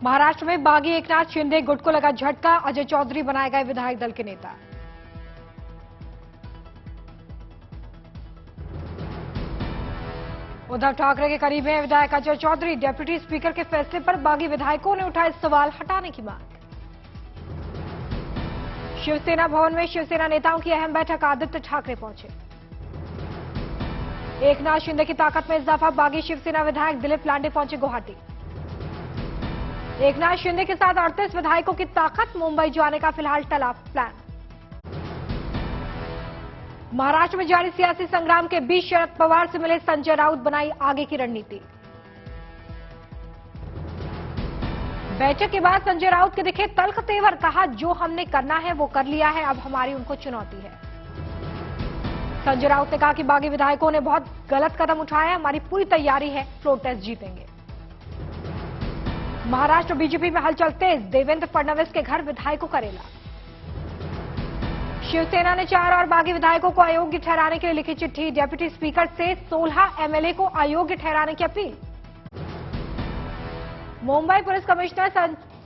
महाराष्ट्र में बागी एकनाथ शिंदे गुट को लगा झटका, अजय चौधरी बनाए गए विधायक दल के नेता। उद्धव ठाकरे के करीब हैं विधायक अजय चौधरी। डेप्यूटी स्पीकर के फैसले पर बागी विधायकों ने उठाए सवाल, हटाने की मांग। शिवसेना भवन में शिवसेना नेताओं की अहम बैठक, आदित्य ठाकरे पहुंचे। एकनाथ शिंदे की ताकत में इजाफा, बागी शिवसेना विधायक दिलीप लांडे पहुंचे गुवाहाटी। एकनाथ शिंदे के साथ 38 विधायकों की ताकत, मुंबई जाने का फिलहाल टला प्लान। महाराष्ट्र में जारी सियासी संग्राम के बीच शरद पवार से मिले संजय राउत, बनाई आगे की रणनीति। बैठक के बाद संजय राउत के दिखे तल्ख तेवर, कहा जो हमने करना है वो कर लिया है, अब हमारी उनको चुनौती है। संजय राउत ने कहा कि बागी विधायकों ने बहुत गलत कदम उठाया, हमारी पूरी तैयारी है, फ्लोर टेस्ट जीतेंगे। महाराष्ट्र बीजेपी में हलचल तेज, देवेंद्र फडणवीस के घर विधायकों का रेला। शिवसेना ने 4 और बागी विधायकों को अयोग्य ठहराने के लिए लिखी चिट्ठी, डेप्यूटी स्पीकर से 16 एमएलए को अयोग्य ठहराने की अपील। मुंबई पुलिस कमिश्नर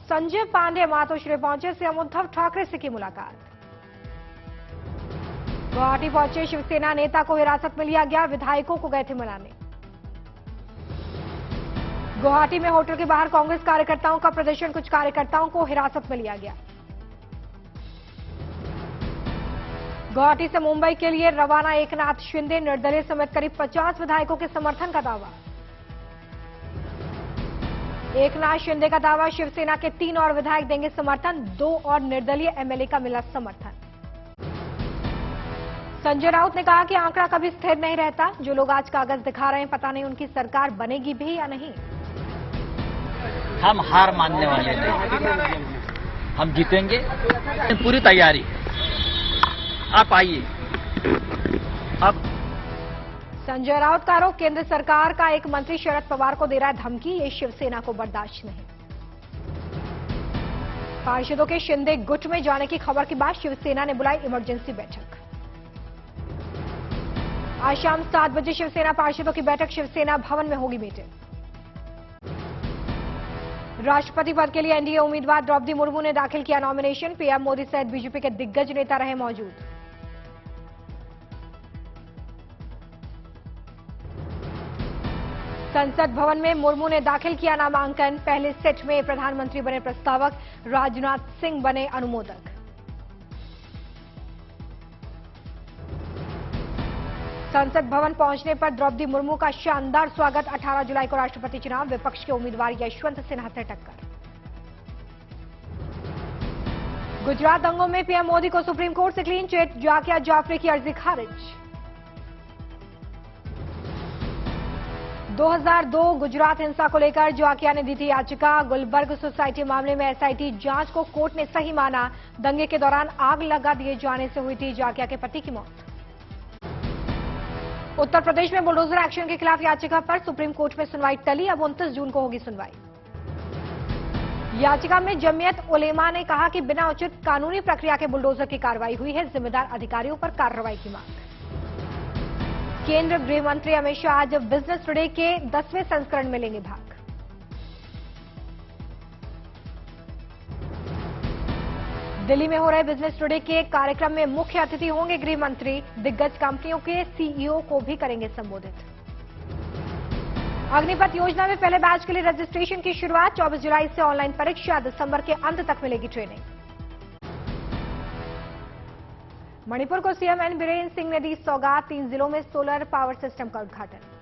संजय पांडे मातोश्री पहुंचे, सीएम उद्धव ठाकरे से की मुलाकात। गुवाहाटी पहुंचे शिवसेना नेता को हिरासत में लिया गया, विधायकों को गए थे मनाने। गुवाहाटी में होटल के बाहर कांग्रेस कार्यकर्ताओं का प्रदर्शन, कुछ कार्यकर्ताओं को हिरासत में लिया गया। गुवाहाटी से मुंबई के लिए रवाना एकनाथ शिंदे, निर्दलीय समेत करीब 50 विधायकों के समर्थन का दावा। एकनाथ शिंदे का दावा, शिवसेना के 3 और विधायक देंगे समर्थन, 2 और निर्दलीय एमएलए का मिला समर्थन। संजय राउत ने कहा कि आंकड़ा कभी स्थिर नहीं रहता, जो लोग आज कागज दिखा रहे हैं, पता नहीं उनकी सरकार बनेगी भी या नहीं। हम हार मानने वाले नहीं, हम जीतेंगे, पूरी तैयारी है। आप आइए। अब संजय राउत का आरोप, केंद्र सरकार का एक मंत्री शरद पवार को दे रहा है धमकी, ये शिवसेना को बर्दाश्त नहीं। पार्षदों के शिंदे गुट में जाने की खबर के बाद शिवसेना ने बुलाई इमरजेंसी बैठक। आज शाम 7 बजे शिवसेना पार्षदों की बैठक शिवसेना भवन में होगी मीटिंग। राष्ट्रपति पद के लिए एनडीए उम्मीदवार द्रौपदी मुर्मू ने दाखिल किया नॉमिनेशन, पीएम मोदी सहित बीजेपी के दिग्गज नेता रहे मौजूद। संसद भवन में मुर्मू ने दाखिल किया नामांकन, पहले सेट में प्रधानमंत्री बने प्रस्तावक, राजनाथ सिंह बने अनुमोदक। संसद भवन पहुंचने पर द्रौपदी मुर्मू का शानदार स्वागत, 18 जुलाई को राष्ट्रपति चुनाव, विपक्ष के उम्मीदवार यशवंत सिन्हा से टक्कर। गुजरात दंगों में पीएम मोदी को सुप्रीम कोर्ट से क्लीन चिट, जाकिया जाफरी की अर्जी खारिज। 2002 गुजरात हिंसा को लेकर जाकिया ने दी थी याचिका, गुलबर्ग सोसाइटी मामले में एसआईटी जांच को कोर्ट ने सही माना, दंगे के दौरान आग लगा दिए जाने से हुई थी जाकिया के पति की मौत। उत्तर प्रदेश में बुलडोजर एक्शन के खिलाफ याचिका पर सुप्रीम कोर्ट में सुनवाई टली, अब 29 जून को होगी सुनवाई। याचिका में जमीयत उलेमा ने कहा कि बिना उचित कानूनी प्रक्रिया के बुलडोजर की कार्रवाई हुई है, जिम्मेदार अधिकारियों पर कार्रवाई की मांग। केंद्रीय गृह मंत्री अमित शाह आज बिजनेस टुडे के 10वें संस्करण में लेंगे भाग। दिल्ली में हो रहे बिजनेस टुडे के कार्यक्रम में मुख्य अतिथि होंगे गृह मंत्री, दिग्गज कंपनियों के सीईओ को भी करेंगे संबोधित। अग्निपथ योजना में पहले बैच के लिए रजिस्ट्रेशन की शुरुआत, 24 जुलाई से ऑनलाइन परीक्षा, दिसंबर के अंत तक मिलेगी ट्रेनिंग। मणिपुर को सीएम एन बीरेन सिंह ने दी सौगात, 3 जिलों में सोलर पावर सिस्टम का उद्घाटन।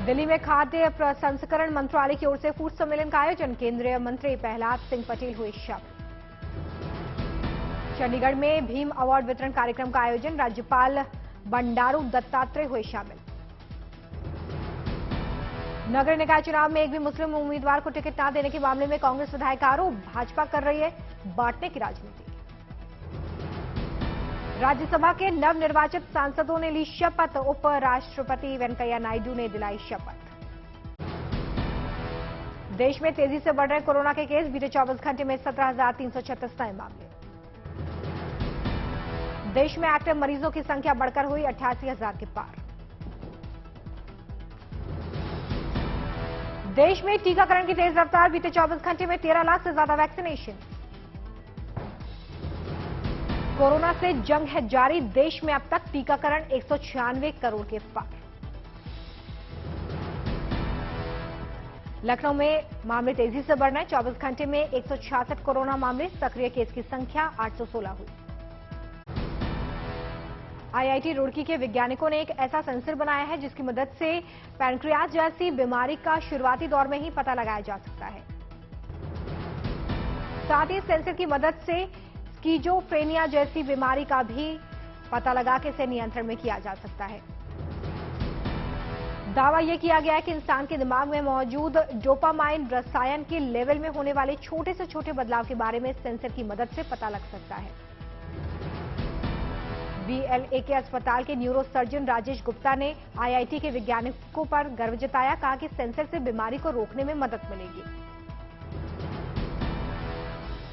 दिल्ली में खाद्य प्रसंस्करण मंत्रालय की ओर से फूड सम्मेलन का आयोजन, केंद्रीय मंत्री प्रहलाद सिंह पटेल हुए शामिल। चंडीगढ़ में भीम अवार्ड वितरण कार्यक्रम का आयोजन, राज्यपाल बंडारू दत्तात्रेय हुए शामिल। नगर निकाय चुनाव में एक भी मुस्लिम उम्मीदवार को टिकट न देने के मामले में कांग्रेस विधायक का आरोप, भाजपा कर रही है बांटने की राजनीति। राज्यसभा के नवनिर्वाचित सांसदों ने ली शपथ, उपराष्ट्रपति वेंकैया नायडू ने दिलाई शपथ। देश में तेजी से बढ़ रहे कोरोना के केस, बीते 24 घंटे में 17,336 नए मामले। देश में एक्टिव मरीजों की संख्या बढ़कर हुई 88,000 के पार। देश में टीकाकरण की तेज रफ्तार, बीते 24 घंटे में 13 लाख से ज्यादा वैक्सीनेशन। कोरोना से जंग है जारी, देश में अब तक टीकाकरण 196 करोड़ के पार। लखनऊ में मामले तेजी से बढ़ रहे हैं, 24 घंटे में 166 कोरोना मामले, सक्रिय केस की संख्या 816 हुई। आईआईटी रुड़की के वैज्ञानिकों ने एक ऐसा सेंसर बनाया है जिसकी मदद से पैनक्रियाज जैसी बीमारी का शुरुआती दौर में ही पता लगाया जा सकता है। साथ ही सेंसर की मदद से स्किज़ोफ्रेनिया जैसी बीमारी का भी पता लगा के इसे नियंत्रण में किया जा सकता है। दावा यह किया गया है कि इंसान के दिमाग में मौजूद डोपामाइन रसायन के लेवल में होने वाले छोटे से छोटे बदलाव के बारे में सेंसर की मदद से पता लग सकता है। बीएलए के अस्पताल के न्यूरो सर्जन राजेश गुप्ता ने आईआईटी के वैज्ञानिकों पर गर्व जताया, कहा कि सेंसर से बीमारी को रोकने में मदद मिलेगी।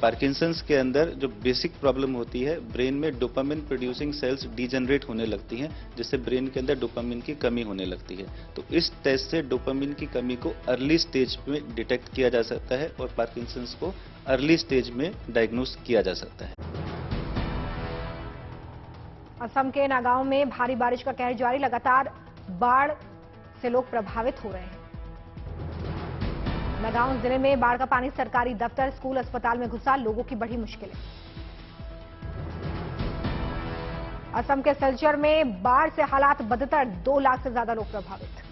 पार्किंसंस के अंदर जो बेसिक प्रॉब्लम होती है, ब्रेन में डोपामिन प्रोड्यूसिंग सेल्स डीजनरेट होने लगती हैं, जिससे ब्रेन के अंदर डोपामिन की कमी होने लगती है। तो इस टेस्ट से डोपामिन की कमी को अर्ली स्टेज में डिटेक्ट किया जा सकता है और पार्किंसंस को अर्ली स्टेज में डायग्नोस किया जा सकता है। असम के नागांव में भारी बारिश का कहर जारी, लगातार बाढ़ से लोग प्रभावित हो रहे हैं। नागांव जिले में बाढ़ का पानी सरकारी दफ्तर, स्कूल, अस्पताल में घुसा, लोगों की बढ़ी मुश्किलें। असम के सिलचर में बाढ़ से हालात बदतर, 2 लाख से ज्यादा लोग प्रभावित।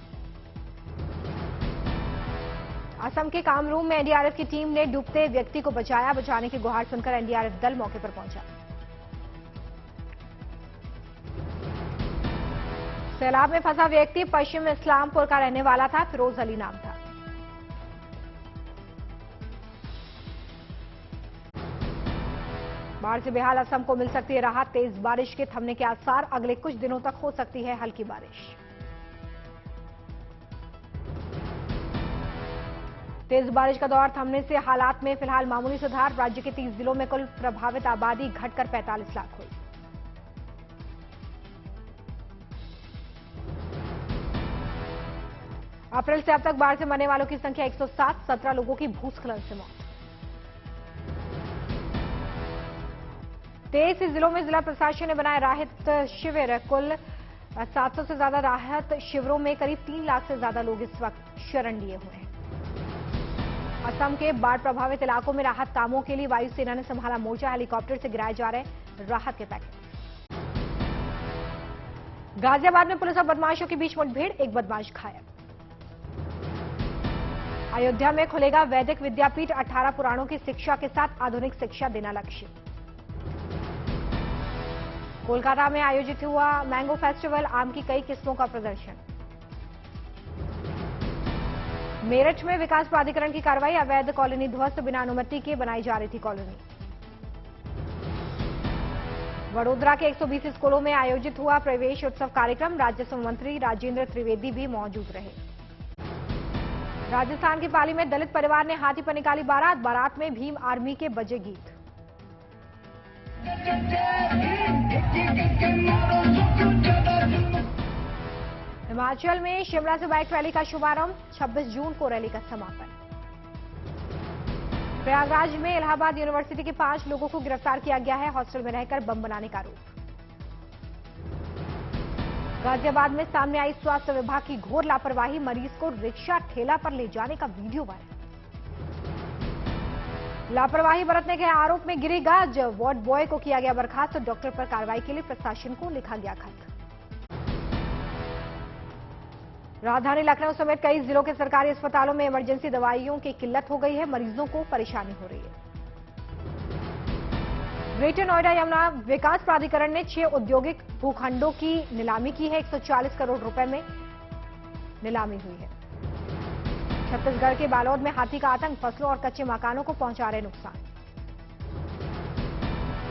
असम के कामरूप में एनडीआरएफ की टीम ने डूबते व्यक्ति को बचाया, बचाने की गुहार सुनकर एनडीआरएफ दल मौके पर पहुंचा। सैलाब में फंसा व्यक्ति पश्चिम इस्लामपुर का रहने वाला था, फिरोज अली नाम था। बाढ़ से बेहाल असम को मिल सकती है राहत, तेज बारिश के थमने के आसार, अगले कुछ दिनों तक हो सकती है हल्की बारिश। तेज बारिश का दौर थमने से हालात में फिलहाल मामूली सुधार, राज्य के 30 जिलों में कुल प्रभावित आबादी घटकर 45 लाख हुई। अप्रैल से अब तक बाढ़ से मरने वालों की संख्या 107, 17 लोगों की भूस्खलन से मौत। 23 जिलों में जिला प्रशासन ने बनाए राहत शिविर, कुल 700 से ज्यादा राहत शिविरों में करीब 3 लाख से ज्यादा लोग इस वक्त शरण लिए हुए हैं। असम के बाढ़ प्रभावित इलाकों में राहत कामों के लिए वायुसेना ने संभाला मोर्चा, हेलीकॉप्टर से गिराए जा रहे राहत के पैकेट। गाजियाबाद में पुलिस और बदमाशों के बीच मुठभेड़, एक बदमाश घायल। अयोध्या में खुलेगा वैदिक विद्यापीठ, 18 पुराणों की शिक्षा के साथ आधुनिक शिक्षा देना लक्ष्य। कोलकाता में आयोजित हुआ मैंगो फेस्टिवल, आम की कई किस्मों का प्रदर्शन। मेरठ में विकास प्राधिकरण की कार्रवाई, अवैध कॉलोनी ध्वस्त, बिना अनुमति के बनाई जा रही थी कॉलोनी। वडोदरा के 120 स्कूलों में आयोजित हुआ प्रवेश उत्सव कार्यक्रम, राजस्व मंत्री राजेंद्र त्रिवेदी भी मौजूद रहे। राजस्थान की पाली में दलित परिवार ने हाथी पर निकाली बारात, बारात में भीम आर्मी के बजे गीत। हिमाचल में शिमला से बाइक रैली का शुभारंभ, 26 जून को रैली का समापन। प्रयागराज में इलाहाबाद यूनिवर्सिटी के 5 लोगों को गिरफ्तार किया गया है, हॉस्टल में रहकर बम बनाने का आरोप। गाजियाबाद में सामने आई स्वास्थ्य विभाग की घोर लापरवाही, मरीज को रिक्शा ठेला पर ले जाने का वीडियो वायरल। लापरवाही बरतने के आरोप में गिरिराज वार्ड बॉय को किया गया बर्खास्त, तो डॉक्टर पर कार्रवाई के लिए प्रशासन को लिखा गया खत। राजधानी लखनऊ समेत कई जिलों के सरकारी अस्पतालों में इमरजेंसी दवाइयों की किल्लत हो गई है, मरीजों को परेशानी हो रही है। ग्रेटर नोएडा यमुना विकास प्राधिकरण ने 6 औद्योगिक भूखंडों की नीलामी की है, 140 करोड़ रुपए में नीलामी हुई है। छत्तीसगढ़ के बालोद में हाथी का आतंक, फसलों और कच्चे मकानों को पहुंचा रहे नुकसान।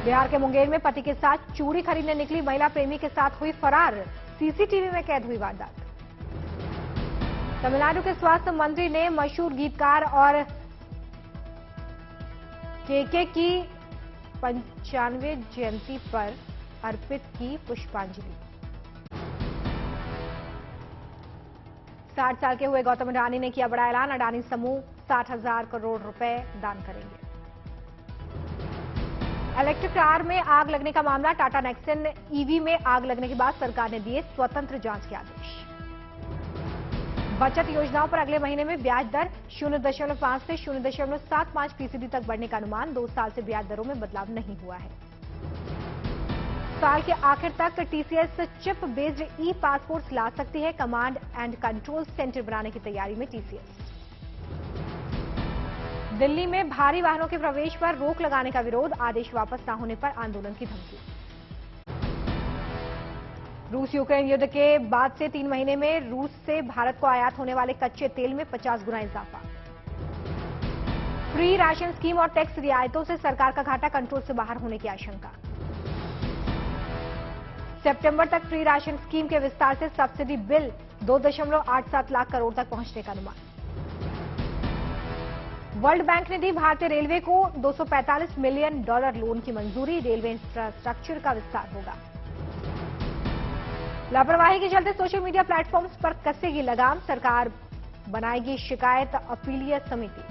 बिहार के मुंगेर में पति के साथ चूड़ी खरीदने निकली महिला प्रेमी के साथ हुई फरार, सीसीटीवी में कैद हुई वारदात। तमिलनाडु के स्वास्थ्य मंत्री ने मशहूर गीतकार और केके की 95वीं जयंती पर अर्पित की पुष्पांजलि। 60 साल के हुए गौतम अडानी ने किया बड़ा ऐलान। अडानी समूह 60,000 करोड़ रुपए दान करेंगे। इलेक्ट्रिक कार में आग लगने का मामला। टाटा नेक्सन ईवी में आग लगने के बाद सरकार ने दिए स्वतंत्र जांच के आदेश। बचत योजनाओं पर अगले महीने में ब्याज दर 0.5 से 0.75% तक बढ़ने का अनुमान। 2 साल से ब्याज दरों में बदलाव नहीं हुआ है। साल के आखिर तक टीसीएस चिप बेस्ड ई पासपोर्ट ला सकती है। कमांड एंड कंट्रोल सेंटर बनाने की तैयारी में टीसीएस। दिल्ली में भारी वाहनों के प्रवेश पर रोक लगाने का विरोध। आदेश वापस न होने पर आंदोलन की धमकी। रूस यूक्रेन युद्ध के बाद से 3 महीने में रूस से भारत को आयात होने वाले कच्चे तेल में 50 गुना इजाफा। फ्री राशन स्कीम और टैक्स रियायतों से सरकार का घाटा कंट्रोल से बाहर होने की आशंका। सितंबर तक फ्री राशन स्कीम के विस्तार से सब्सिडी बिल 2.87 लाख करोड़ तक पहुंचने का अनुमान। वर्ल्ड बैंक ने दी भारतीय रेलवे को $245 मिलियन लोन की मंजूरी। रेलवे इंफ्रास्ट्रक्चर का विस्तार होगा। लापरवाही के चलते सोशल मीडिया प्लेटफॉर्म्स पर कसेगी लगाम। सरकार बनाएगी शिकायत अपीलीय समिति।